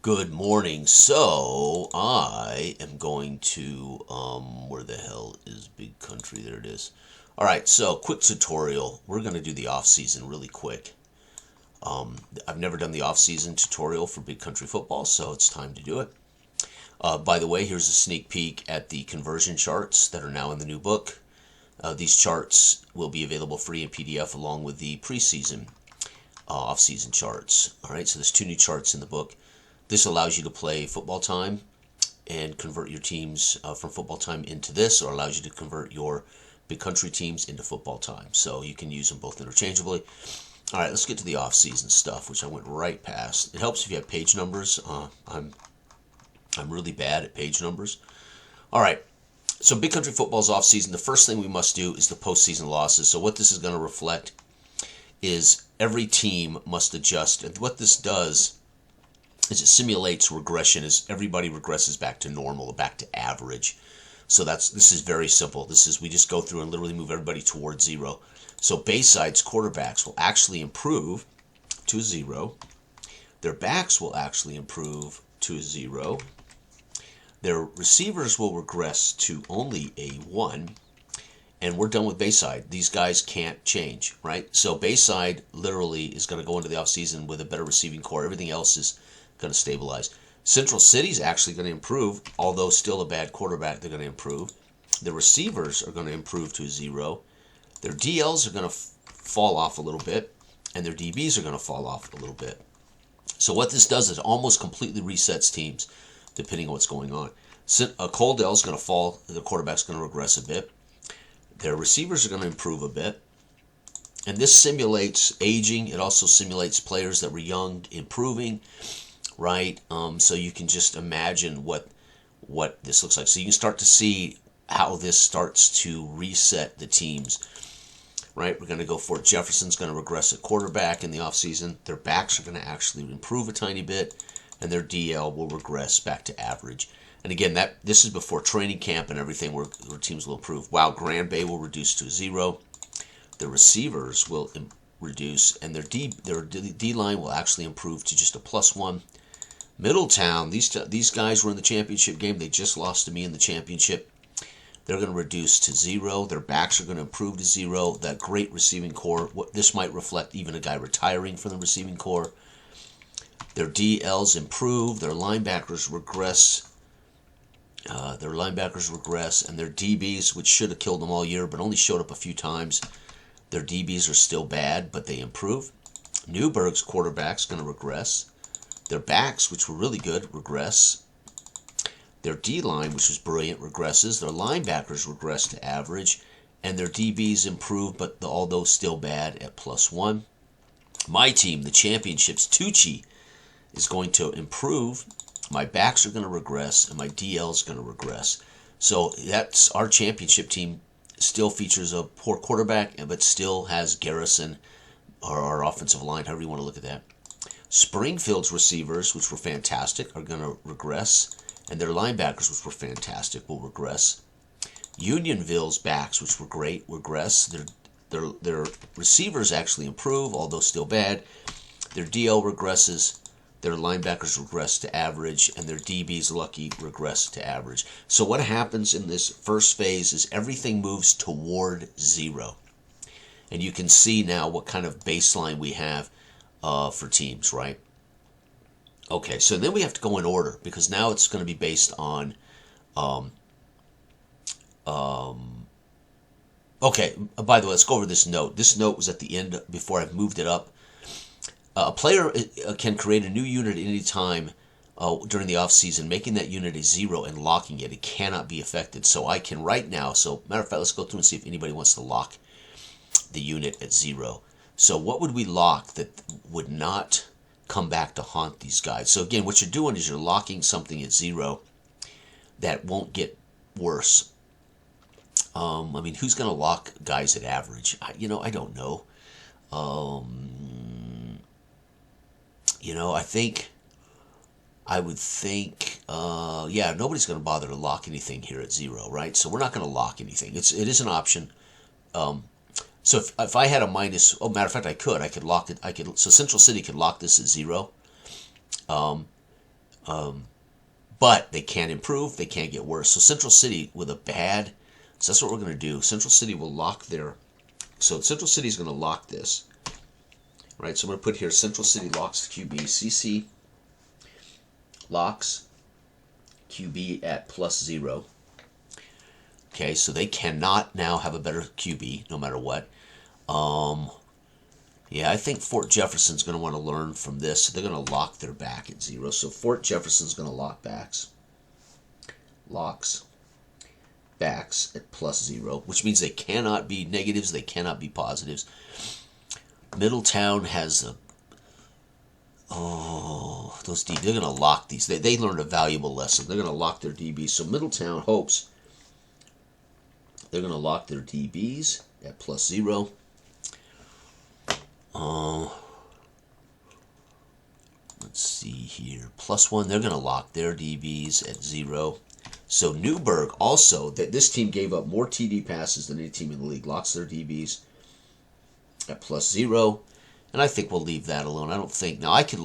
Good morning. So I am going to where the hell is Big Country? There it is. All right. So quick tutorial. We're going to do the off season really quick. I've never done the off season tutorial for Big Country football, so it's time to do it. By the way, here's a sneak peek at the conversion charts that are now in the new book. These charts will be available free in PDF along with the preseason off-season charts. All right, so there's two new charts in the book. This allows you to play football time and convert your teams from football time into this, or allows you to convert your Big Country teams into football time. So you can use them both interchangeably. All right, let's get to the off-season stuff, which I went right past. It helps if you have page numbers. I'm really bad at page numbers. All right, so Big Country football's off-season. The first thing we must do is the postseason losses. So what this is going to reflect is every team must adjust. And what this does is it simulates regression as everybody regresses back to normal, back to average. So this is very simple. We just go through and literally move everybody towards zero. So Bayside's quarterbacks will actually improve to 0. Their backs will actually improve to 0. Their receivers will regress to only a 1. And we're done with Bayside. These guys can't change, right? So Bayside literally is going to go into the offseason with a better receiving core. Everything else is going to stabilize. Central City's actually going to improve, although still a bad quarterback, they're going to improve. The receivers are going to improve to 0. Their DLs are going to fall off a little bit, and their DBs are going to fall off a little bit. So what this does is almost completely resets teams, depending on what's going on. Coaldell's going to fall. The quarterback's going to regress a bit. Their receivers are going to improve a bit. And this simulates aging. It also simulates players that were young improving, right? So you can just imagine what this looks like. So you can start to see how this starts to reset the teams, right? We're going to go for it. Jefferson's going to regress at quarterback in the offseason. Their backs are going to actually improve a tiny bit, and their DL will regress back to average. And again, this is before training camp and everything where teams will improve. Wow, Grand Bay will reduce to 0. The receivers will reduce, and their D line will actually improve to just a +1. Middletown, these guys were in the championship game. They just lost to me in the championship. They're going to reduce to 0. Their backs are going to improve to 0. That great receiving core. This might reflect even a guy retiring from the receiving core. Their DLs improve. Their linebackers regress. And their DBs, which should have killed them all year, but only showed up a few times. Their DBs are still bad, but they improve. Newburgh's quarterback's going to regress. Their backs, which were really good, regress. Their D-line, which was brilliant, regresses. Their linebackers regress to average. And their DBs improve, but although still bad, at +1. My team, the championships, Tucci, is going to improve. My backs are going to regress, and my DL is going to regress. So that's our championship team. Still features a poor quarterback, but still has Garrison, or our offensive line, however you want to look at that. Springfield's receivers, which were fantastic, are going to regress, and their linebackers, which were fantastic, will regress. Unionville's backs, which were great, regress. Their receivers actually improve, although still bad. Their DL regresses. Their linebackers regress to average, and their DBs, lucky, regress to average. So what happens in this first phase is everything moves toward 0. And you can see now what kind of baseline we have for teams, right? Okay, so then we have to go in order, because now it's going to be based on... Okay, by the way, let's go over this note. This note was at the end before I've moved it up. A player can create a new unit at any time during the off-season, making that unit a 0 and locking it. It cannot be affected. So I can right now, matter of fact, let's go through and see if anybody wants to lock the unit at 0. So what would we lock that would not come back to haunt these guys? So again, what you're doing is you're locking something at 0 that won't get worse. Who's going to lock guys at average? I don't know. I would think, nobody's going to bother to lock anything here at 0, right? So we're not going to lock anything. It is an option. So if I had a minus, matter of fact, I could lock it. So Central City could lock this at 0. But they can't improve. They can't get worse. So Central City with a bad. So that's what we're going to do. Central City will lock their. So Central City is going to lock this. Right. So I'm going to put here Central City locks the QB. CC locks QB at +0. Okay. So they cannot now have a better QB no matter what. Yeah, I think Fort Jefferson's going to want to learn from this. So they're going to lock their back at 0. So Fort Jefferson's going to lock backs. Locks backs at +0, which means they cannot be negatives. They cannot be positives. Middletown has a... Oh, those DBs, they're going to lock these. They learned a valuable lesson. They're going to lock their DBs. So Middletown hopes they're going to lock their DBs at +0. Let's see here. +1, they're going to lock their DBs at 0. So Newburgh also, that this team gave up more TD passes than any team in the league, locks their DBs at +0. And I think we'll leave that alone. I don't think. Now I could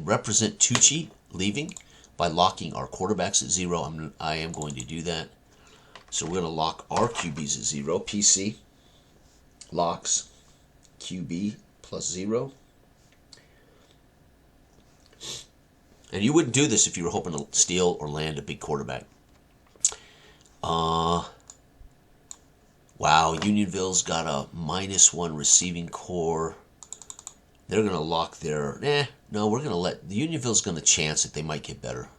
represent Tucci leaving by locking our quarterbacks at 0. I am going to do that. So we're going to lock our QBs at 0. PC locks QB +0. And you wouldn't do this if you were hoping to steal or land a big quarterback. Wow, Unionville's got a -1 receiving core. They're going to lock their... no, we're going to let... Unionville's going to chance it. They might get better.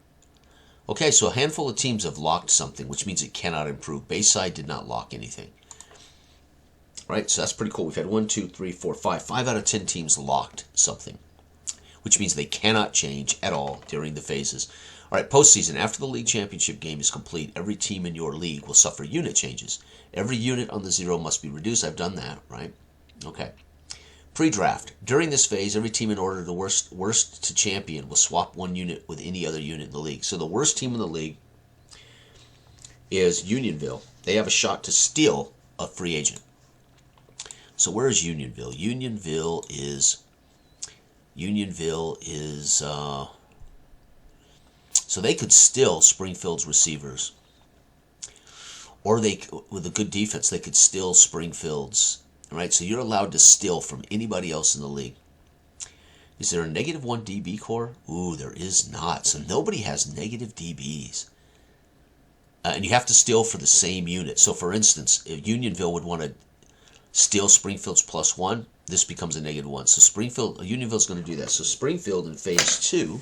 Okay, so a handful of teams have locked something, which means it cannot improve. Bayside did not lock anything. Right, so that's pretty cool. We've had 1, 2, 3, 4, 5. 5 out of 10 teams locked something, which means they cannot change at all during the phases. All right, postseason. After the league championship game is complete, every team in your league will suffer unit changes. Every unit on the 0 must be reduced. I've done that, right? Okay. Pre-draft. During this phase, every team in order the worst to champion will swap 1 unit with any other unit in the league. So the worst team in the league is Unionville. They have a shot to steal a free agent. So where is Unionville? Unionville is so they could steal Springfield's receivers, or they, with a good defense, they could steal Springfield's. Right, so you're allowed to steal from anybody else in the league. Is there a -1 DB core? Ooh, there is not. So nobody has negative DBs. And you have to steal for the same unit. So for instance, if Unionville would want to steal Springfield's +1, this becomes a -1. So Unionville's going to do that. So Springfield in phase 2,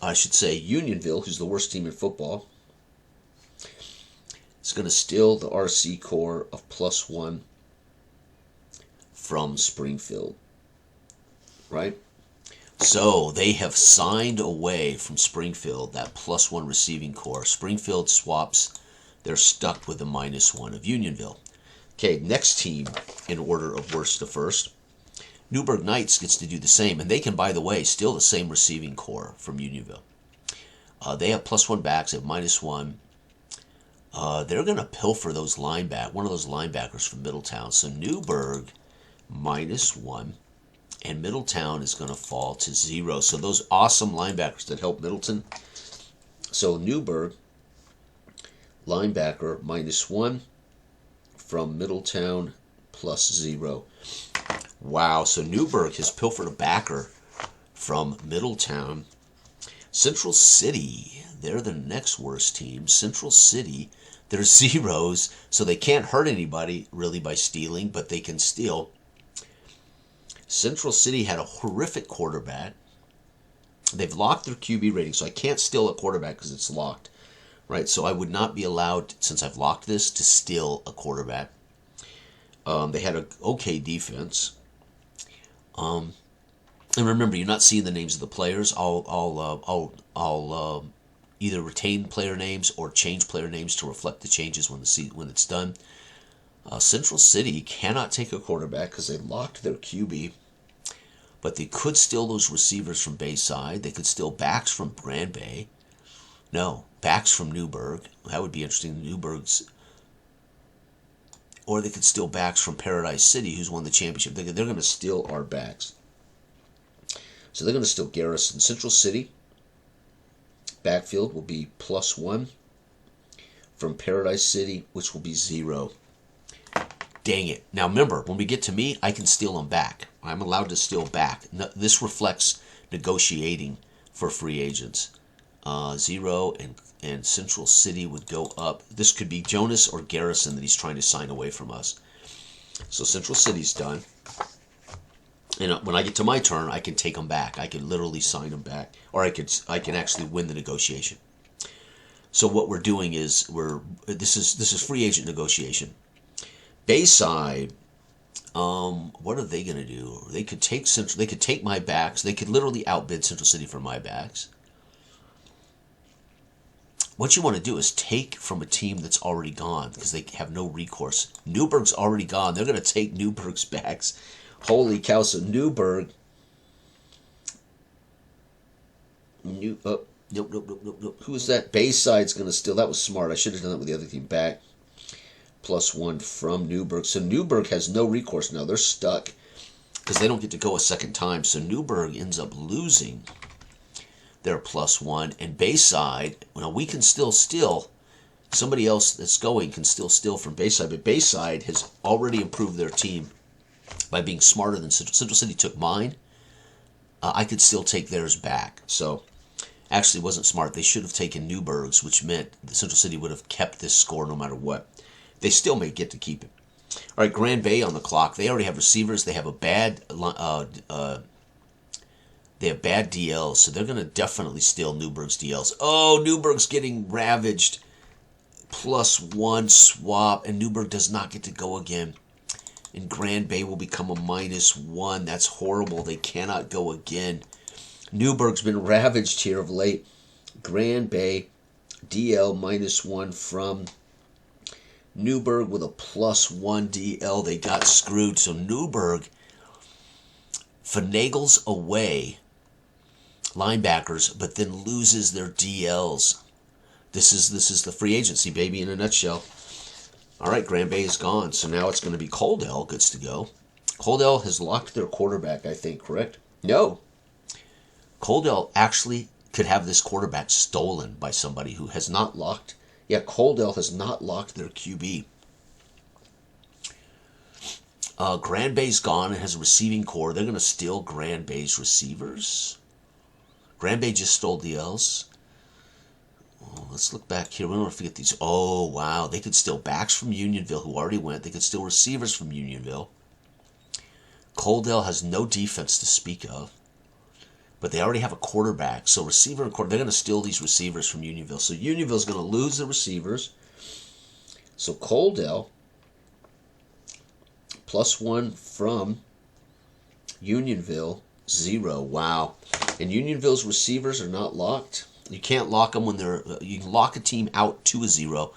I should say Unionville, who's the worst team in football, is going to steal the RC core of +1 from Springfield. Right? So they have signed away from Springfield that +1 receiving core. Springfield swaps. They're stuck with the -1 of Unionville. Okay, next team in order of worst to first. Newburgh Knights gets to do the same. And they can, by the way, steal the same receiving core from Unionville. They have +1 backs. They have -1. They're going to pilfer one of those linebackers from Middletown. So Newburgh -1, and Middletown is going to fall to 0. So those awesome linebackers that help Middleton. So Newburgh linebacker -1 from Middletown +0. Wow, so Newburgh has pilfered a backer from Middletown. Central City, they're the next worst team. Central City, they're 0s, so they can't hurt anybody really by stealing, but they can steal. Central City had a horrific quarterback. They've locked their QB rating, so I can't steal a quarterback because it's locked. Right, so I would not be allowed, since I've locked this, to steal a quarterback. They had an okay defense. And remember, you're not seeing the names of the players. I'll either retain player names or change player names to reflect the changes when it's done. Central City cannot take a quarterback because they locked their QB, but they could steal those receivers from Bayside. They could steal backs from Grand Bay. No, backs from Newburgh. That would be interesting. Newburgh's. Or they could steal backs from Paradise City, who's won the championship. They're going to steal our backs. So they're going to steal Garrison. Central City backfield will be +1 from Paradise City, which will be 0. Dang it. Now remember, when we get to me, I can steal them back. I'm allowed to steal back. This reflects negotiating for free agents. 0 and Central City would go up. This could be Jonas or Garrison that he's trying to sign away from us. So Central City's done. And when I get to my turn, I can take them back. I can literally sign them back. Or I can actually win the negotiation. So what we're doing is this is free agent negotiation. Bayside, what are they going to do? They could take my backs. They could literally outbid Central City for my backs. What you want to do is take from a team that's already gone because they have no recourse. Newburgh's already gone. They're going to take Newburgh's backs. Holy cow! So Newburgh. Nope. Who is that? Bayside's going to steal. That was smart. I should have done that with the other team back. +1 from Newburgh. So Newburgh has no recourse now. They're stuck because they don't get to go a second time. So Newburgh ends up losing their +1. And Bayside, well, we can still steal. Somebody else that's going can still steal from Bayside. But Bayside has already improved their team by being smarter than Central. Central City took mine. I could still take theirs back. So actually it wasn't smart. They should have taken Newburgh's, which meant the Central City would have kept this score no matter what. They still may get to keep it. All right, Grand Bay on the clock. They already have receivers. They have a bad DLs, so they're going to definitely steal Newburgh's DLs. Oh, Newburgh's getting ravaged. +1 swap, and Newburgh does not get to go again. And Grand Bay will become a -1. That's horrible. They cannot go again. Newburgh's been ravaged here of late. Grand Bay, DL -1 from Newburgh with a +1 DL. They got screwed. So Newburgh finagles away linebackers, but then loses their DLs. This is the free agency, baby, in a nutshell. All right, Grand Bay is gone. So now it's going to be Coldell gets to go. Coldell has locked their quarterback, I think, correct? No. Coldell actually could have this quarterback stolen by somebody who has not locked. Yeah, Coldell has not locked their QB. Grand Bay's gone and has a receiving core. They're going to steal Grand Bay's receivers. Grand Bay just stole DLs. Oh, let's look back here. We don't want to forget these. Oh, wow. They could steal backs from Unionville, who already went. They could steal receivers from Unionville. Coldell has no defense to speak of. But they already have a quarterback. So receiver and quarterback, they're going to steal these receivers from Unionville. So Unionville's going to lose the receivers. So Coldell, +1 from Unionville, 0. Wow. And Unionville's receivers are not locked. You can't lock them when they're... You can lock a team out to a 0.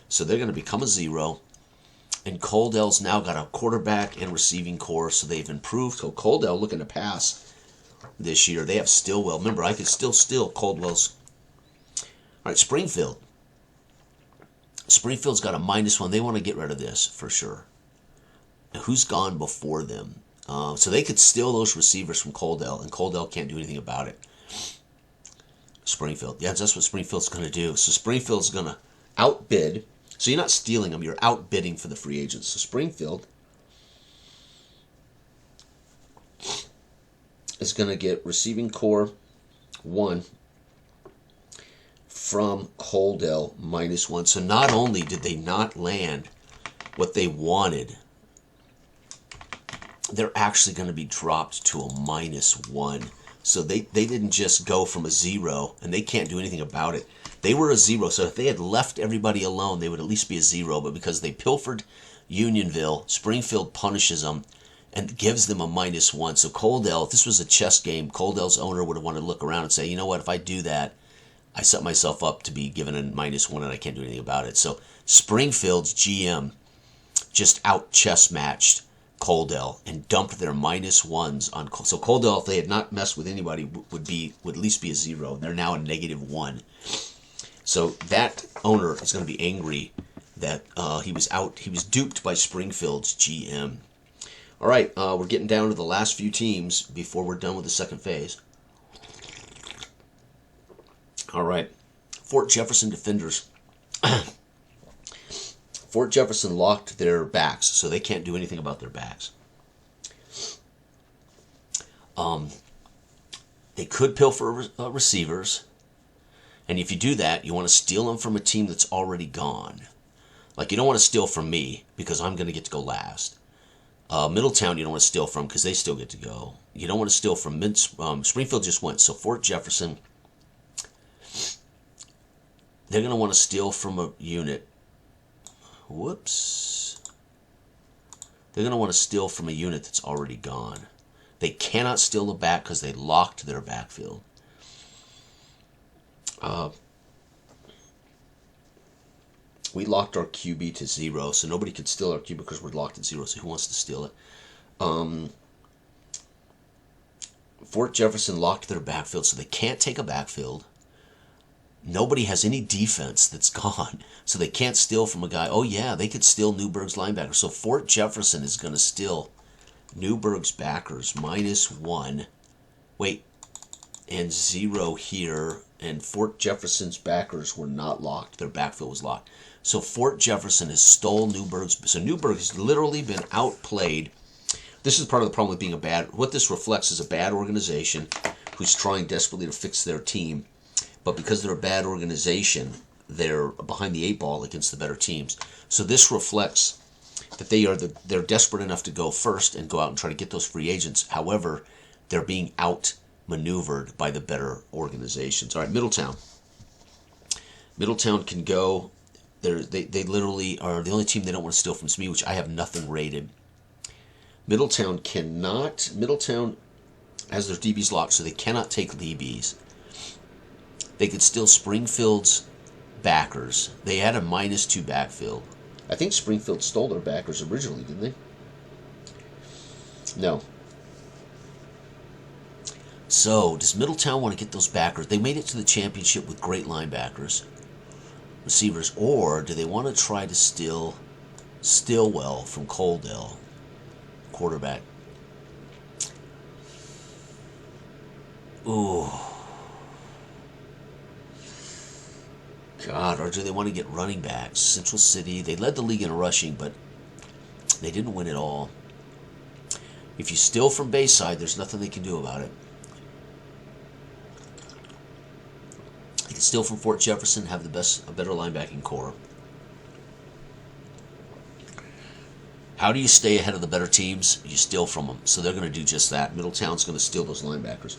So they're going to become a 0. And Coldell's now got a quarterback and receiving core. So they've improved. So Coldell looking to pass this year. They have Stillwell. Remember, I could still steal Coldwell's. All right, Springfield. Springfield's got a -1. They want to get rid of this for sure. Now, who's gone before them? So they could steal those receivers from Coldell, and Coldell can't do anything about it. Springfield. Yeah, that's what Springfield's going to do. So Springfield's going to outbid. So you're not stealing them. You're outbidding for the free agents. So Springfield is going to get receiving core 1 from Coldell -1. So not only did they not land what they wanted, they're actually going to be dropped to a -1. So they didn't just go from a 0, and they can't do anything about it. They were a 0, so if they had left everybody alone, they would at least be a 0. But because they pilfered Unionville, Springfield punishes them and gives them a -1. So Coldell, if this was a chess game, Coldell's owner would have wanted to look around and say, you know what, if I do that, I set myself up to be given a -1 and I can't do anything about it. So Springfield's GM just out chess matched Coldell and dumped their -1s on. So Coldell, if they had not messed with anybody, would at least be a 0. They're now a -1. So that owner is going to be angry that he was duped by Springfield's GM. All right, we're getting down to the last few teams before we're done with the second phase. All right. Fort Jefferson defenders. Fort Jefferson locked their backs, so they can't do anything about their backs. They could pilfer receivers, and if you do that, you want to steal them from a team that's already gone. Like, you don't want to steal from me, because I'm going to get to go last. Middletown, you don't want to steal from, because they still get to go. You don't want to steal from Springfield just went, so Fort Jefferson, they're going to want to steal from a unit. Whoops. They're going to want to steal from a unit that's already gone. They cannot steal the back because they locked their backfield. We locked our QB to 0, so nobody can steal our QB because we're locked at 0, so who wants to steal it? Fort Jefferson locked their backfield, so they can't take a backfield. Nobody has any defense that's gone, so they can't steal from a guy. Oh, yeah, they could steal Newburgh's linebacker. So Fort Jefferson is going to steal Newburgh's backers, -1. Wait, and 0 here. And Fort Jefferson's backers were not locked. Their backfield was locked. So Fort Jefferson has stole Newburgh's. So Newburgh has literally been outplayed. This is part of the problem with being a bad. What this reflects is a bad organization who's trying desperately to fix their team. But because they're a bad organization, they're behind the 8 ball against the better teams. So this reflects that they're desperate enough to go first and go out and try to get those free agents. However, they're being outmaneuvered by the better organizations. All right, Middletown. Middletown can go. They literally are the only team they don't want to steal from is me, which I have nothing rated. Middletown cannot. Middletown has their DBs locked, so they cannot take DBs. They could steal Springfield's backers. They had a -2 backfield. I think Springfield stole their backers originally, didn't they? No. So, does Middletown want to get those backers? They made it to the championship with great linebackers, receivers, or do they want to try to steal Stillwell from Coaldale, quarterback? Ooh. God, or do they want to get running backs? Central City, they led the league in rushing, but they didn't win it all. If you steal from Bayside, there's nothing they can do about it. They can steal from Fort Jefferson, have a better linebacking core. How do you stay ahead of the better teams? You steal from them. So they're going to do just that. Middletown's going to steal those linebackers.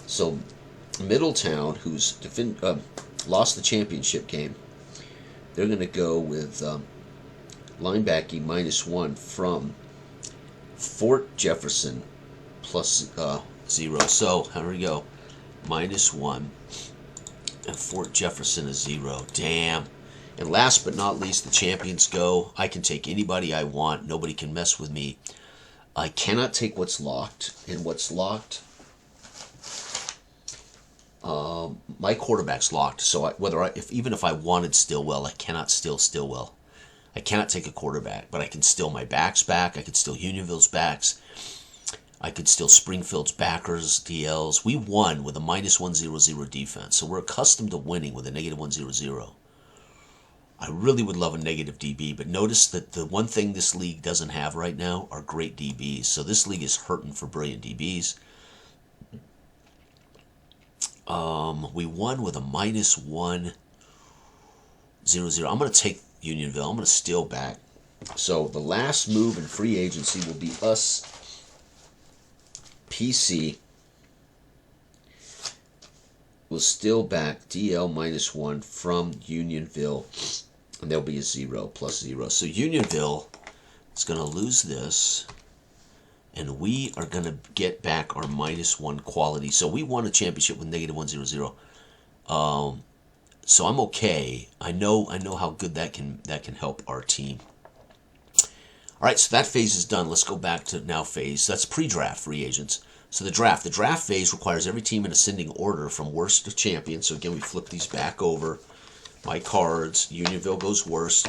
So Middletown, who's lost the championship game, they're going to go with linebacking -1 from Fort Jefferson plus 0. So here we go, -1, and Fort Jefferson is 0. Damn. And last but not least, the champions go. I can take anybody I want. Nobody can mess with me. I cannot take what's locked, and what's locked. My quarterback's locked, so even if I wanted Stillwell, I cannot steal Stillwell. I cannot take a quarterback, but I can steal my backs back. I could steal Unionville's backs. I could steal Springfield's backers, DLs. We won with a -100 defense, so we're accustomed to winning with a -100. I really would love a negative DB, but notice that the one thing this league doesn't have right now are great DBs. So this league is hurting for brilliant DBs. We won with a -100. I'm going to take Unionville. I'm going to steal back. So the last move in free agency will be us, PC, will steal back DL -1 from Unionville, and there'll be a 0 plus 0. So Unionville is going to lose this, and we are going to get back our -1 quality. So we won a championship with -100. So I'm okay. I know how good that can help our team. All right, so that phase is done. Let's go back to now phase. That's pre-draft free agents. So the draft phase requires every team in ascending order from worst to champion. So again, we flip these back over. My cards. Unionville goes worst.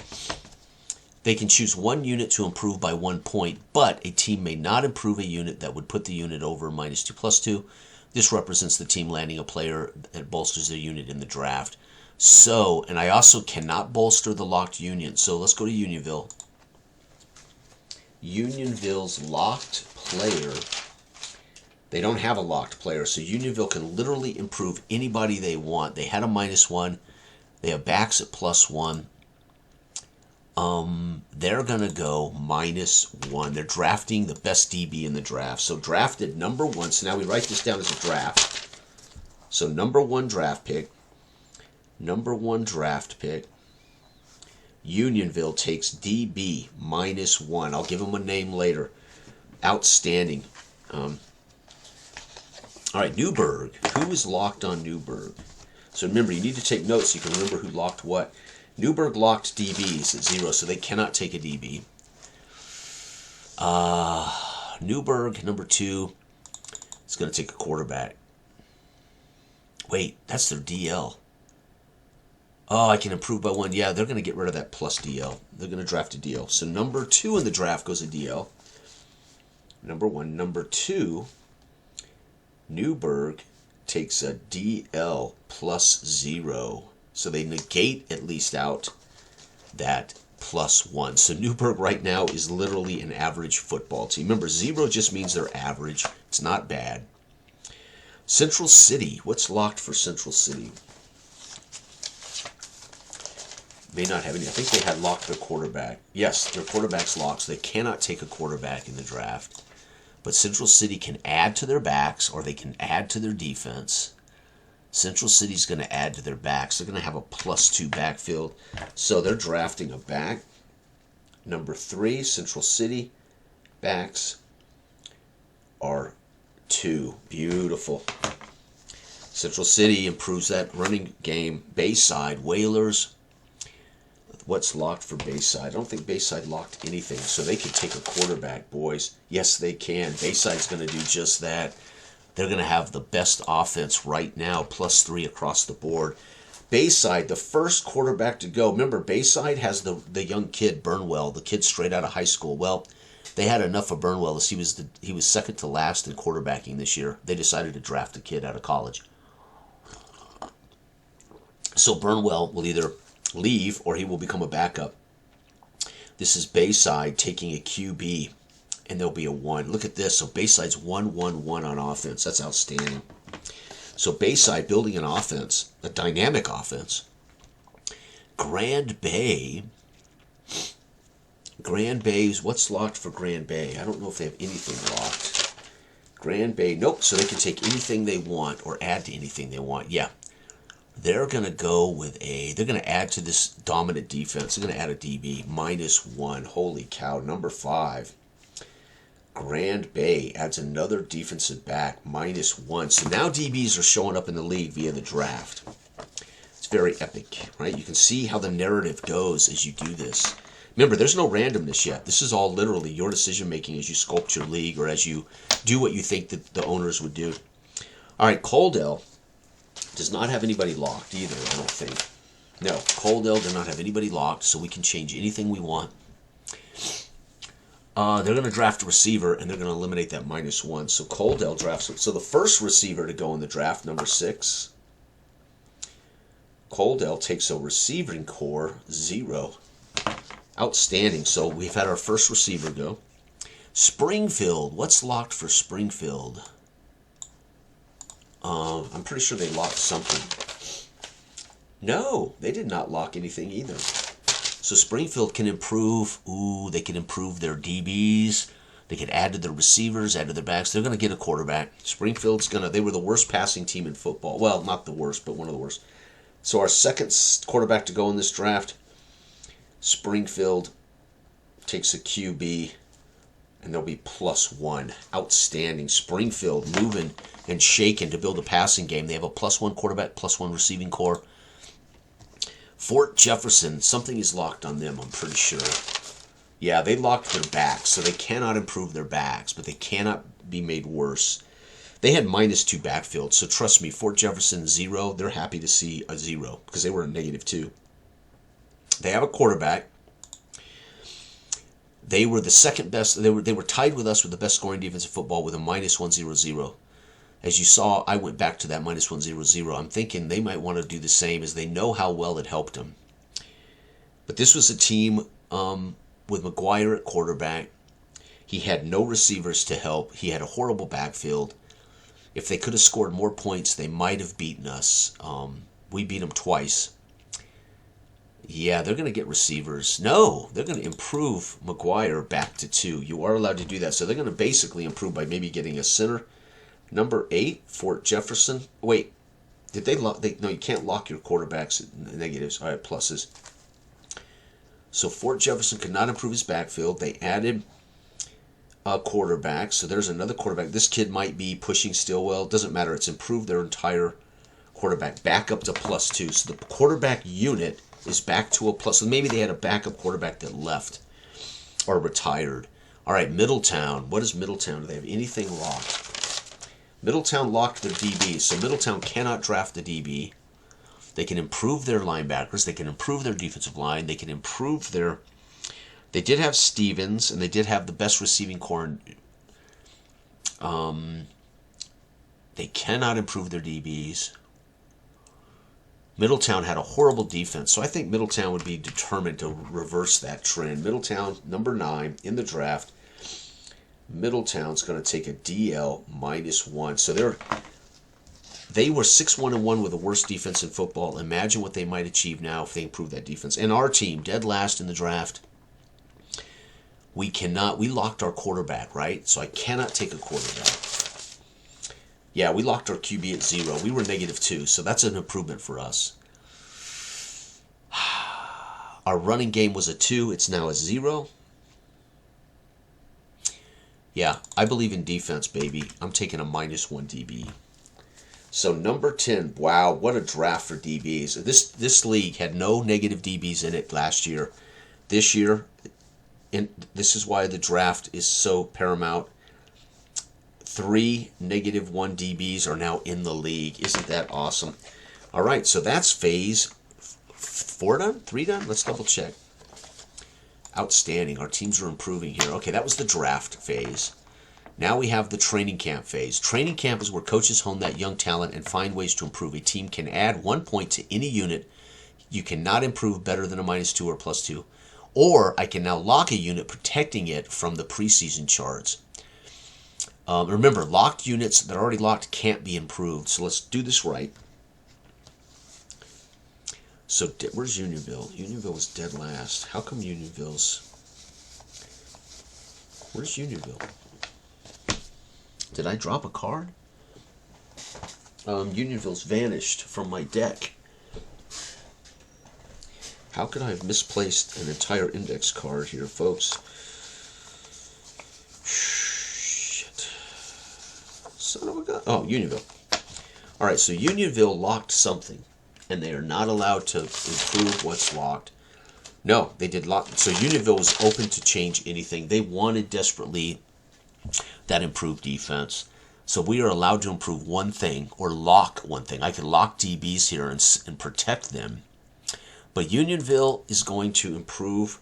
They can choose one unit to improve by 1 point, but a team may not improve a unit that would put the unit over -2/+2. This represents the team landing a player that bolsters their unit in the draft. So, and I also cannot bolster the locked union. So let's go to Unionville. Unionville's locked player. They don't have a locked player, so Unionville can literally improve anybody they want. They had a -1. They have backs at +1. They're going to go -1. They're drafting the best DB in the draft. So drafted number 1. So now we write this down as a draft. So number 1 draft pick. Number 1 draft pick. Unionville takes DB -1. I'll give him a name later. Outstanding. All right, Newberg. Who is locked on Newberg? So remember, you need to take notes so you can remember who locked what. Newberg locked DBs at 0, so they cannot take a DB. Newberg, number 2, is going to take a quarterback. Wait, that's their DL. Oh, I can improve by 1. Yeah, they're going to get rid of that plus DL. They're going to draft a DL. So number 2 in the draft goes a DL. Number 1. Number 2, Newberg takes a DL +0. So they negate at least out that +1. So Newberg right now is literally an average football team. Remember, 0 just means they're average. It's not bad. Central City. What's locked for Central City? May not have any. I think they had locked their quarterback. Yes, their quarterback's locked, so they cannot take a quarterback in the draft. But Central City can add to their backs, or they can add to their defense. Central City's going to add to their backs. They're going to have a +2 backfield. So they're drafting a back. Number 3, Central City backs are 2. Beautiful. Central City improves that running game. Bayside, Whalers. What's locked for Bayside? I don't think Bayside locked anything, so they can take a quarterback, boys. Yes, they can. Bayside's going to do just that. They're going to have the best offense right now, +3 across the board. Bayside, the first quarterback to go. Remember, Bayside has the young kid, Burnwell, the kid straight out of high school. Well, they had enough of Burnwell. He was second to last in quarterbacking this year. They decided to draft a kid out of college. So Burnwell will either leave or he will become a backup. This is Bayside taking a QB, and there'll be a 1. Look at this. So Bayside's 1-1-1 on offense. That's outstanding. So Bayside building an offense, a dynamic offense. Grand Bay's, what's locked for Grand Bay? I don't know if they have anything locked. Grand Bay, nope. So they can take anything they want or add to anything they want. Yeah. They're going to go with they're going to add to this dominant defense. They're going to add a DB, -1. Holy cow. Number 5. Grand Bay adds another defensive back, -1. So now DBs are showing up in the league via the draft. It's very epic, right? You can see how the narrative goes as you do this. Remember, there's no randomness yet. This is all literally your decision making as you sculpt your league or as you do what you think that the owners would do. All right, Coldell does not have anybody locked either, I don't think. No, Coldell does not have anybody locked, so we can change anything we want. They're going to draft a receiver, and they're going to eliminate that -1. So Coldell drafts. So the first receiver to go in the draft, number 6, Coldell takes a receiving core, 0. Outstanding. So we've had our first receiver go. Springfield. What's locked for Springfield? I'm pretty sure they locked something. No, they did not lock anything either. So Springfield can improve. They can improve their DBs. They can add to their receivers, add to their backs. They're going to get a quarterback. Springfield's going to, they were the worst passing team in football. Well, not the worst, but one of the worst. So our second quarterback to go in this draft, Springfield takes a QB, and they'll be +1. Outstanding. Springfield moving and shaking to build a passing game. They have a +1 quarterback, +1 receiving core. Fort Jefferson, something is locked on them, I'm pretty sure. Yeah, they locked their backs, so they cannot improve their backs, but they cannot be made worse. They had -2 backfield, so trust me, Fort Jefferson 0, they're happy to see a 0 because they were a -2. They have a quarterback. They were the second best. They were tied with us with the best scoring defense in football with a -100. As you saw, I went back to that -100. I'm thinking they might want to do the same as they know how well it helped them. But this was a team with McGuire at quarterback. He had no receivers to help. He had a horrible backfield. If they could have scored more points, they might have beaten us. We beat them twice. Yeah, they're going to get receivers. No, they're going to improve McGuire back to 2. You are allowed to do that. So they're going to basically improve by maybe getting a center. Number 8, Fort Jefferson. Wait, did they lock? No, you can't lock your quarterbacks at negatives. All right, pluses. So Fort Jefferson could not improve his backfield. They added a quarterback. So there's another quarterback. This kid might be pushing Stillwell. Doesn't matter. It's improved their entire quarterback back up to +2. So the quarterback unit is back to a plus. So maybe they had a backup quarterback that left or retired. All right, Middletown. What is Middletown? Do they have anything locked? Middletown locked their DB. So Middletown cannot draft the DB. They can improve their linebackers. They can improve their defensive line. They can improve their... They did have Stevens, and they did have the best receiving core. They cannot improve their DBs. Middletown had a horrible defense, so I think Middletown would be determined to reverse that trend. Middletown, number 9 in the draft. Middletown's going to take a DL -1. So they were 6-1-1 with the worst defense in football. Imagine what they might achieve now if they improve that defense. And our team, dead last in the draft. We locked our quarterback, right? So I cannot take a quarterback. Yeah, we locked our QB at 0. We were -2, so that's an improvement for us. Our running game was a 2. It's now a 0. Yeah, I believe in defense, baby. I'm taking a -1 DB. So number 10, wow, what a draft for DBs. This league had no negative DBs in it last year. This year, and this is why the draft is so paramount. 3 -1 DBs are now in the league. Isn't that awesome? All right, so that's phase 4 done? 3 done? Let's double check. Outstanding. Our teams are improving here. Okay, that was the draft phase. Now we have the training camp phase. Training camp is where coaches hone that young talent and find ways to improve. A team can add 1 point to any unit. You cannot improve better than a -2 or +2. Or I can now lock a unit, protecting it from the preseason charts. Remember, locked units that are already locked can't be improved. So let's do this right. So where's Unionville? Unionville was dead last. How come Unionville's... Where's Unionville? Did I drop a card? Unionville's vanished from my deck. How could I have misplaced an entire index card here, folks? Son of a gun. Oh, Unionville. All right, so Unionville locked something, and they are not allowed to improve what's locked. No, they did lock. So Unionville was open to change anything. They wanted desperately that improved defense. So we are allowed to improve one thing or lock one thing. I can lock DBs here and protect them. But Unionville is going to improve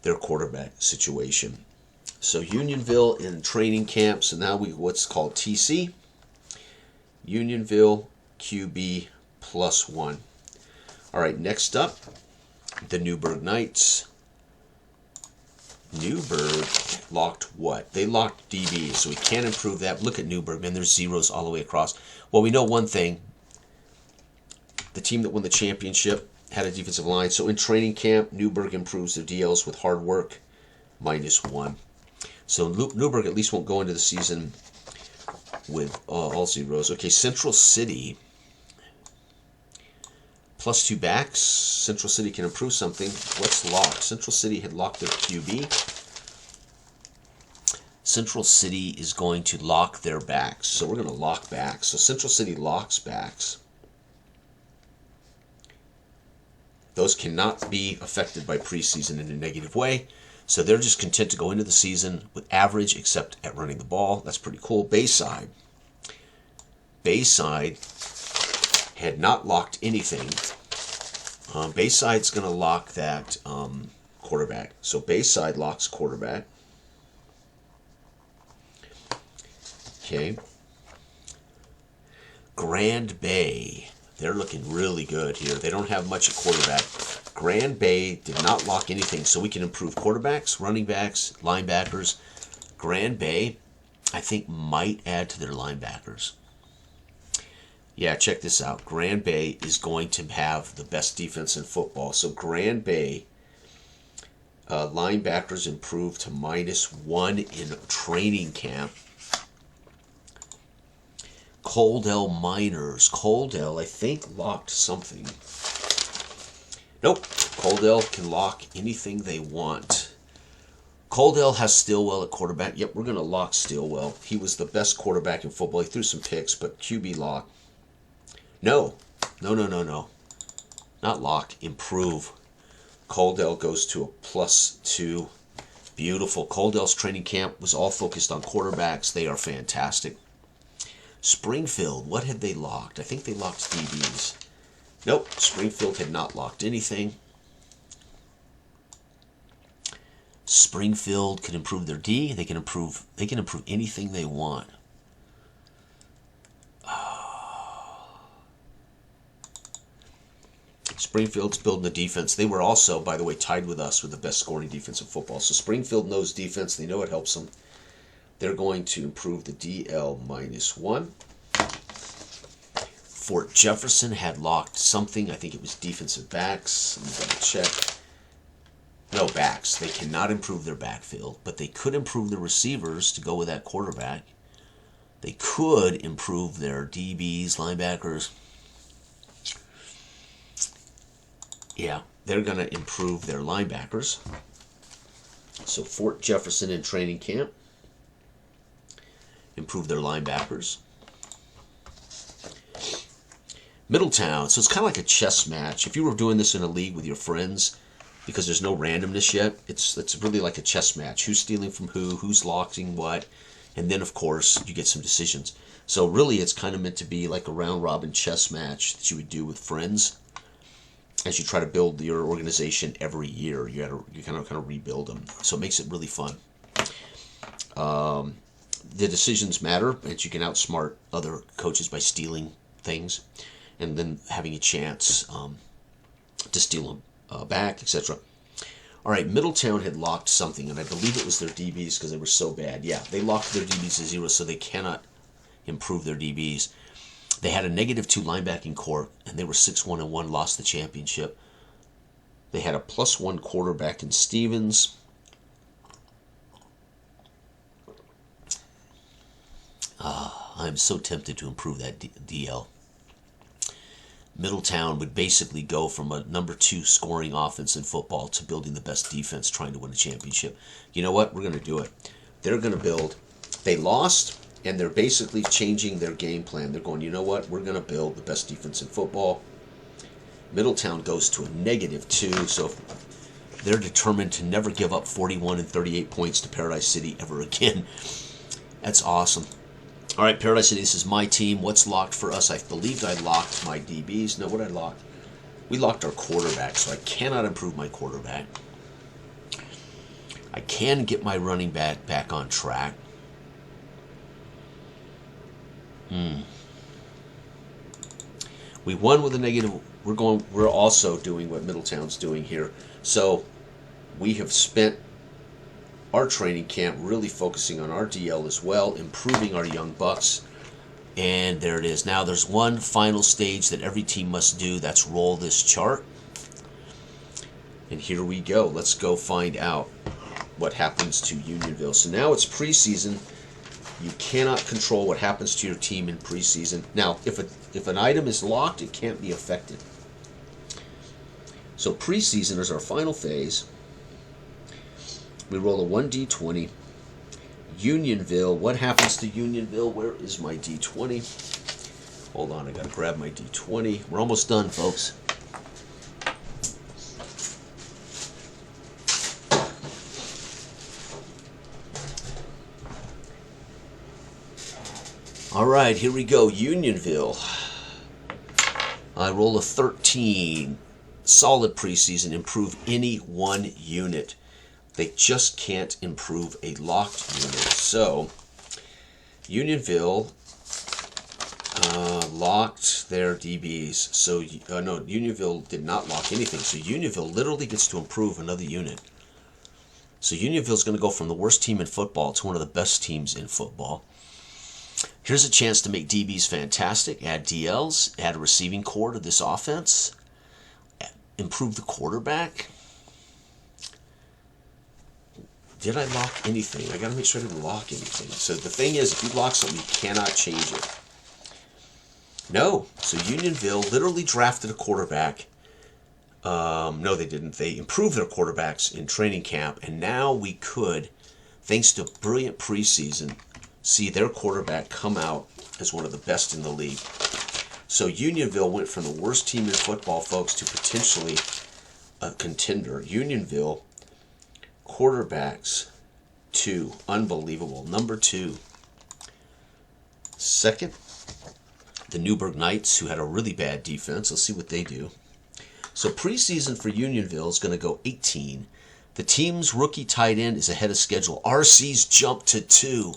their quarterback situation. So Unionville in training camp. So now what's called TC. Unionville QB +1. All right, next up, the Newburgh Knights. Newburgh locked what? They locked DBs, so we can't improve that. Look at Newburgh, man, there's zeros all the way across. Well, we know one thing. The team that won the championship had a defensive line. So in training camp, Newburgh improves their DLs with hard work, -1. So Newburgh at least won't go into the season with all zeros. Okay, Central City, +2 backs. Central City can improve something. What's locked? Central City had locked their QB. Central City is going to lock their backs. So we're going to lock backs. So Central City locks backs. Those cannot be affected by preseason in a negative way. So they're just content to go into the season with average, except at running the ball. That's pretty cool. Bayside. Bayside had not locked anything. Bayside's going to lock that quarterback. So Bayside locks quarterback. Okay. Grand Bay. They're looking really good here. They don't have much at quarterback. Grand Bay did not lock anything, so we can improve quarterbacks, running backs, linebackers. Grand Bay, I think, might add to their linebackers. Yeah, check this out. Grand Bay is going to have the best defense in football. So Grand Bay linebackers improved to -1 in training camp. Coldell Miners. Coldell, I think, locked something. Nope. Coldell can lock anything they want. Coldell has Stillwell at quarterback. Yep, we're going to lock Stillwell. He was the best quarterback in football. He threw some picks, but QB lock. No. No. Not lock. Improve. Coldell goes to a +2. Beautiful. Coldell's training camp was all focused on quarterbacks. They are fantastic. Springfield, what had they locked? I think they locked DBs. Nope, Springfield had not locked anything. Springfield can improve their D. They can improve anything they want. Springfield's building the defense. They were also, by the way, tied with us with the best scoring defense in football. So Springfield knows defense. They know it helps them. They're going to improve the DL -1. Fort Jefferson had locked something. I think it was defensive backs. Let me double check. No, backs. They cannot improve their backfield, but they could improve their receivers to go with that quarterback. They could improve their DBs, linebackers. Yeah, they're going to improve their linebackers. So Fort Jefferson in training camp. Improve their linebackers. Middletown. So it's kind of like a chess match. If you were doing this in a league with your friends, because there's no randomness yet, it's really like a chess match. Who's stealing from who? Who's locking what? And then, of course, you get some decisions. So really, it's kind of meant to be like a round-robin chess match that you would do with friends as you try to build your organization every year. You kind of rebuild them. So it makes it really fun. The decisions matter, and you can outsmart other coaches by stealing things and then having a chance to steal them back, etc. All right, Middletown had locked something, and I believe it was their DBs because they were so bad. Yeah, they locked their DBs to 0, so they cannot improve their DBs. They had a -2 linebacking core, and they were 6-1-1, lost the championship. They had a +1 quarterback in Stevens. I'm so tempted to improve that DL. Middletown would basically go from a number 2 scoring offense in football to building the best defense, trying to win a championship. You know what? We're going to do it. They're going to build. They lost, and they're basically changing their game plan. They're going, you know what? We're going to build the best defense in football. Middletown goes to a -2, so they're determined to never give up 41 and 38 points to Paradise City ever again. That's awesome. All right, Paradise City, this is my team. What's locked for us? I believed I locked my DBs. No, what I locked? We locked our quarterback, so I cannot improve my quarterback. I can get my running back on track. We won with a negative. We're also doing what Middletown's doing here. So we have spent our training camp really focusing on our DL as well, improving our young bucks. And there it is. Now there's one final stage that every team must do. That's roll this chart. And here we go. Let's go find out what happens to Unionville. So now it's preseason. You cannot control what happens to your team in preseason. Now, if an item is locked, it can't be affected. So preseason is our final phase. We roll a 1d20. Unionville. What happens to Unionville? Where is my d20? Hold on, I gotta grab my d20. We're almost done, folks. All right, here we go. Unionville. I roll a 13. solid preseason, improve any one unit. They just can't improve a locked unit. So, Unionville locked their DBs. So, no, Unionville did not lock anything. So, Unionville literally gets to improve another unit. So, Unionville's going to go from the worst team in football to one of the best teams in football. Here's a chance to make DBs fantastic, add DLs, add a receiving core to this offense, improve the quarterback. Did I lock anything? I got to make sure I didn't lock anything. So the thing is, if you lock something, you cannot change it. No. So Unionville literally drafted a quarterback. No, they didn't. They improved their quarterbacks in training camp, and now we could, thanks to brilliant preseason, see their quarterback come out as one of the best in the league. So Unionville went from the worst team in football, folks, to potentially a contender. Unionville quarterbacks 2, unbelievable. Number 2. Second, the Newburgh Knights, who had a really bad defense. Let's see what they do. So preseason for Unionville is going to go 18. The team's rookie tight end is ahead of schedule. RC's jumped to 2.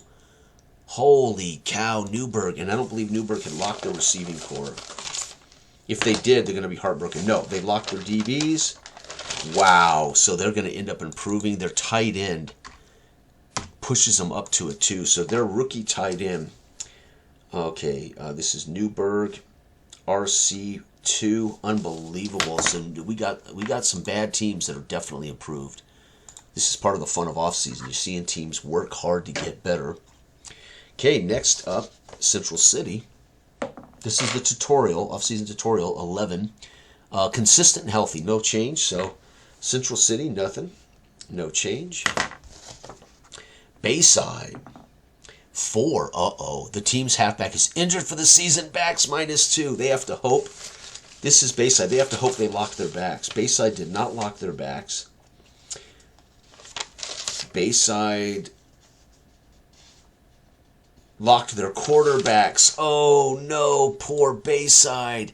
Holy cow, Newburgh. And I don't believe Newburgh had locked their receiving core. If they did, they're going to be heartbroken. No, they locked their DBs. Wow. So they're going to end up improving. Their tight end pushes them up to a 2. So their rookie tight end. Okay, this is Newburgh. RC2. Unbelievable. So we got some bad teams that are definitely improved. This is part of the fun of offseason. You're seeing teams work hard to get better. Okay, next up, Central City. This is the tutorial, off-season tutorial 11. Consistent and healthy, no change. So, Central City, nothing, no change. Bayside, 4. The team's halfback is injured for the season. Backs -2. They have to hope. This is Bayside. They have to hope they lock their backs. Bayside did not lock their backs. Bayside locked their quarterbacks. Oh no, poor Bayside.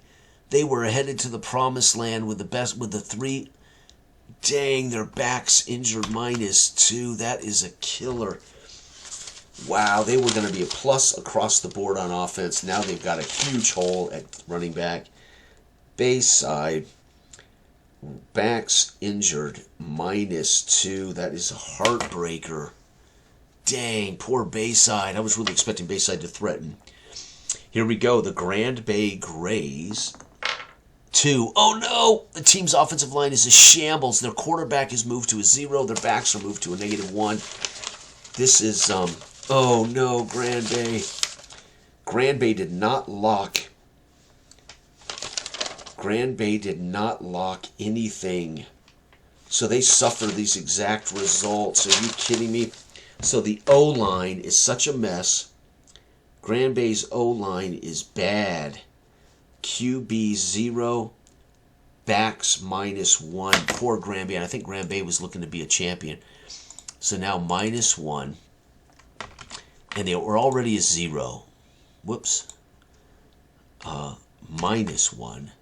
They were headed to the promised land with the 3. Dang, their backs injured -2. That is a killer. Wow, they were going to be a plus across the board on offense. Now they've got a huge hole at running back. Bayside, backs injured -2. That is a heartbreaker. Dang, poor Bayside. I was really expecting Bayside to threaten. Here we go. The Grand Bay Grays. 2. Oh no! The team's offensive line is a shambles. Their quarterback is moved to a 0. Their backs are moved to a -1. This is, oh no, Grand Bay. Grand Bay did not lock. Grand Bay did not lock anything. So they suffer these exact results. Are you kidding me? So the O-line is such a mess. Grand Bay's O-line is bad. QB 0, backs -1. Poor Grand Bay. And I think Grand Bay was looking to be a champion. So now -1. And they were already a 0. Whoops. -1.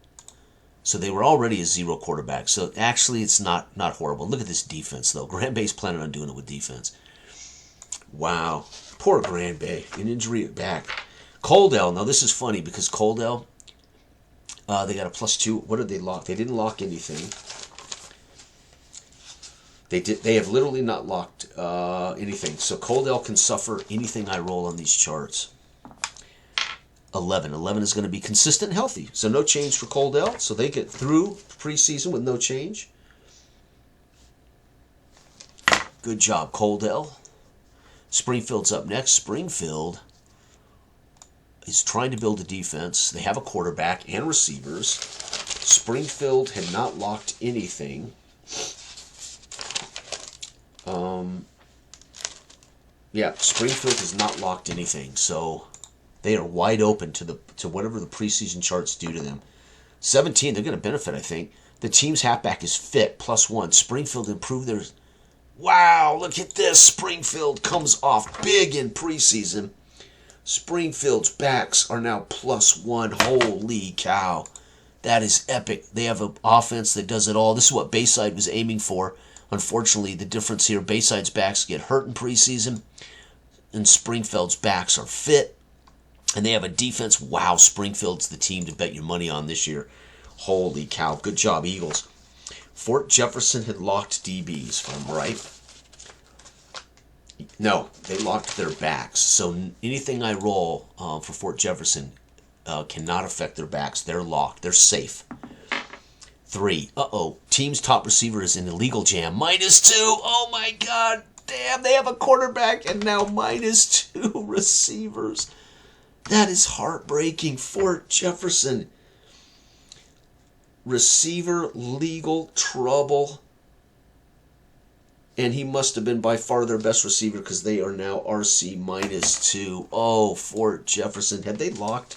So they were already a 0 quarterback. So actually it's not horrible. Look at this defense, though. Grand Bay's planning on doing it with defense. Wow. Poor Grand Bay. An injury at back. Coaldale. Now, this is funny because Coaldale, they got a +2. What did they lock? They didn't lock anything. They have literally not locked anything. So Coaldale can suffer anything I roll on these charts. 11. 11 is going to be consistent and healthy. So no change for Coaldale. So they get through preseason with no change. Good job, Coaldale. Springfield's up next. Springfield is trying to build a defense. They have a quarterback and receivers. Springfield had not locked anything. Yeah, Springfield has not locked anything. So they are wide open to whatever the preseason charts do to them. 17, they're going to benefit, I think. The team's halfback is fit, +1. Springfield improved their... Wow, look at this. Springfield comes off big in preseason. Springfield's backs are now +1. Holy cow. That is epic. They have an offense that does it all. This is what Bayside was aiming for. Unfortunately, the difference here, Bayside's backs get hurt in preseason, and Springfield's backs are fit. And they have a defense. Wow, Springfield's the team to bet your money on this year. Holy cow. Good job, Eagles. Fort Jefferson had locked DBs, if I'm right. No, they locked their backs. So anything I roll for Fort Jefferson cannot affect their backs. They're locked. They're safe. 3. Team's top receiver is in illegal jam. -2. Oh, my God. Damn, they have a quarterback and now -2 receivers. That is heartbreaking. Fort Jefferson. Receiver, legal trouble. And he must have been by far their best receiver because they are now RC -2. Oh, Fort Jefferson. Had they locked?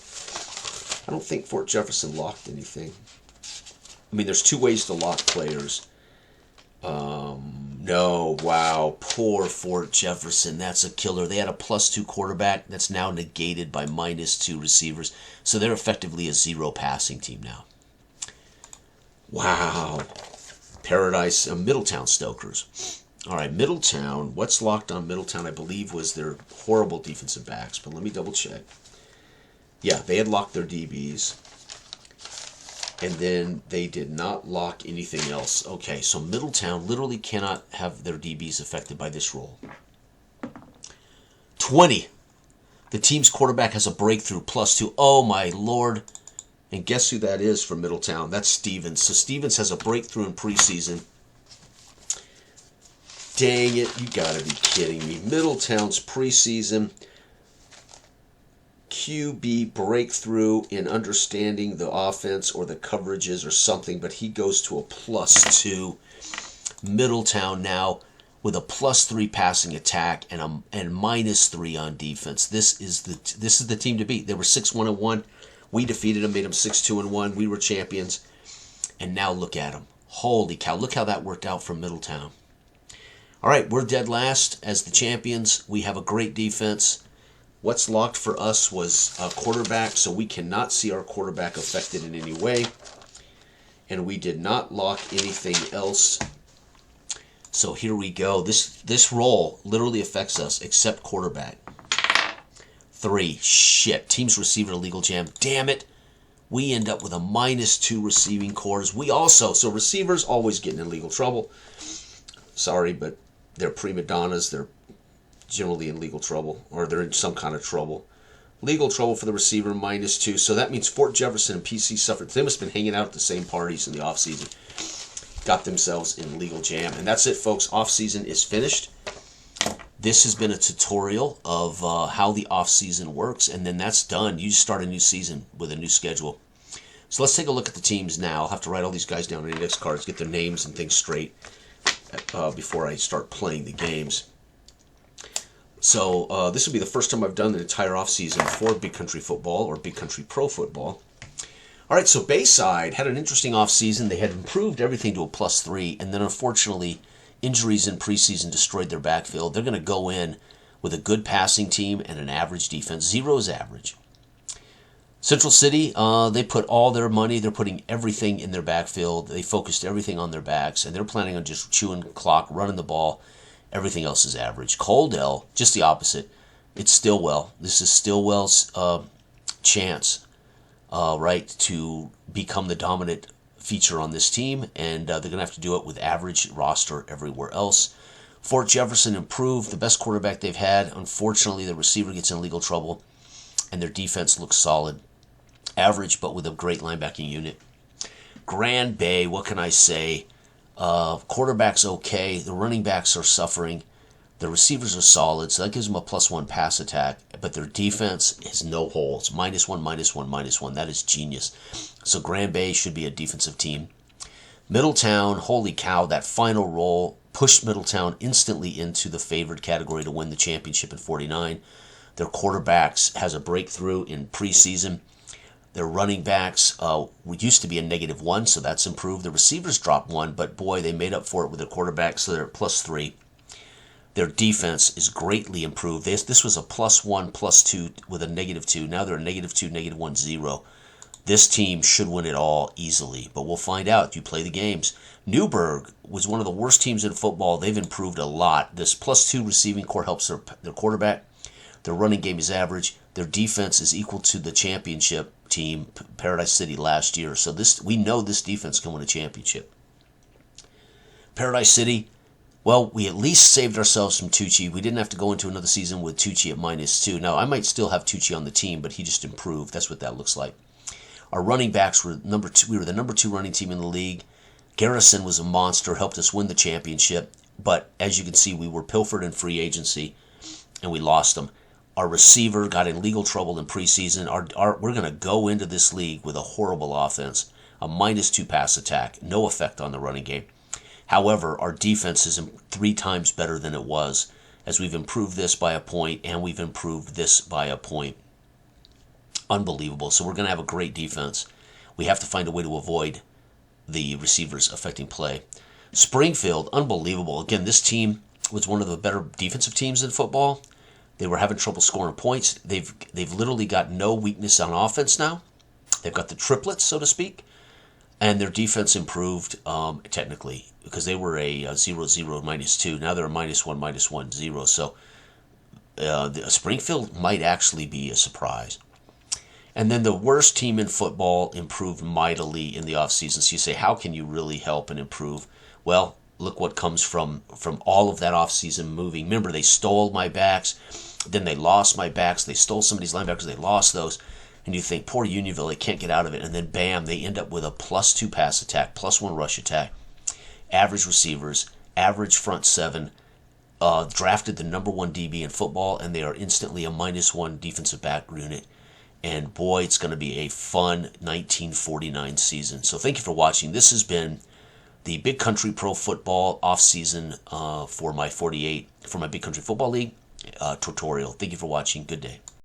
I don't think Fort Jefferson locked anything. I mean, there's 2 ways to lock players. No, wow, poor Fort Jefferson. That's a killer. They had a +2 quarterback that's now negated by -2 receivers. So they're effectively a 0 passing team now. Wow. Paradise, Middletown Stokers. All right, Middletown. What's locked on Middletown, I believe, was their horrible defensive backs. But let me double check. Yeah, they had locked their DBs. And then they did not lock anything else. Okay, so Middletown literally cannot have their DBs affected by this rule. 20. The team's quarterback has a breakthrough +2. Oh, my Lord. And guess who that is for Middletown? That's Stevens. So Stevens has a breakthrough in preseason. Dang it, you gotta be kidding me. Middletown's preseason QB breakthrough in understanding the offense or the coverages or something, but he goes to a +2. Middletown now with a +3 passing attack and -3 on defense. This is the team to beat. They were 6-1-1. We defeated them, made them 6-2-1. We were champions, and now look at them. Holy cow! Look how that worked out for Middletown. All right, we're dead last as the champions. We have a great defense. What's locked for us was a quarterback, so we cannot see our quarterback affected in any way. And we did not lock anything else. So here we go. This roll literally affects us, except quarterback. 3. Shit. Team's receiver illegal jam. Damn it. We end up with a -2 receiving cores. So receivers always get in legal trouble. Sorry, but they're prima donnas. They're generally in legal trouble, or they're in some kind of trouble. Legal trouble for the receiver, -2. So that means Fort Jefferson and PC suffered. They must have been hanging out at the same parties in the offseason. Got themselves in legal jam. And that's it, folks. Offseason is finished. This has been a tutorial of how the offseason works, and then that's done. You start a new season with a new schedule. So let's take a look at the teams now. I'll have to write all these guys down on index cards, get their names and things straight before I start playing the games. So this will be the first time I've done the entire offseason for Big Country Football or Big Country Pro Football. All right, so Bayside had an interesting offseason. They had improved everything to a +3, and then unfortunately, injuries in preseason destroyed their backfield. They're going to go in with a good passing team and an average defense. 0 is average. Central City, they put all their money, they're putting everything in their backfield. They focused everything on their backs, and they're planning on just chewing clock, running the ball. Everything else is average. Coaldale, just the opposite. It's Stillwell. This is Stillwell's chance, right, to become the dominant feature on this team, and they're going to have to do it with average roster everywhere else. Fort Jefferson improved, the best quarterback they've had. Unfortunately, the receiver gets in legal trouble, and their defense looks solid. Average, but with a great linebacking unit. Grand Bay, what can I say? Quarterback's okay. The running backs are suffering. The receivers are solid, so that gives them a +1 pass attack. But their defense is no holes. -1, -1, -1. That is genius. So Grand Bay should be a defensive team. Middletown, holy cow, that final roll pushed Middletown instantly into the favored category to win the championship in 49. Their quarterbacks has a breakthrough in preseason. Their running backs used to be a -1, so that's improved. The receivers dropped 1, but boy, they made up for it with their quarterbacks, so they're at +3. Their defense is greatly improved. This was a +1, +2 with a -2. Now they're a -2, -1, 0. This team should win it all easily, but we'll find out. You play the games. Newburgh was one of the worst teams in football. They've improved a lot. This +2 receiving core helps their quarterback. Their running game is average. Their defense is equal to the championship team, Paradise City, last year. So we know this defense can win a championship. Paradise City, well, we at least saved ourselves from Tucci. We didn't have to go into another season with Tucci at -2. Now, I might still have Tucci on the team, but he just improved. That's what that looks like. Our running backs were number 2. We were the number 2 running team in the league. Garrison was a monster, helped us win the championship. But as you can see, we were pilfered in free agency, and we lost them. Our receiver got in legal trouble in preseason. We're going to go into this league with a horrible offense, a -2 pass attack, no effect on the running game. However, our defense is 3 times better than it was, as we've improved this by a point, and we've improved this by a point. Unbelievable. So we're going to have a great defense. We have to find a way to avoid the receivers affecting play. Springfield, unbelievable. Again, this team was one of the better defensive teams in football. They were having trouble scoring points. They've literally got no weakness on offense now. They've got the triplets, so to speak. And their defense improved technically, because they were a 0-0 -2. Now they're a -1 -1 0. So Springfield might actually be a surprise. And then the worst team in football improved mightily in the offseason. So you say, how can you really help and improve? Well, look what comes from all of that offseason moving. Remember, they stole my backs. Then they lost my backs. They stole somebody's linebackers. They lost those. And you think, poor Unionville, they can't get out of it. And then, bam, they end up with a +2 pass attack, +1 rush attack, average receivers, average front 7, drafted the number 1 DB in football, and they are instantly a -1 defensive back unit. And boy, it's going to be a fun 1949 season. So thank you for watching. This has been the Big Country Pro Football off-season for my Big Country Football League tutorial. Thank you for watching. Good day.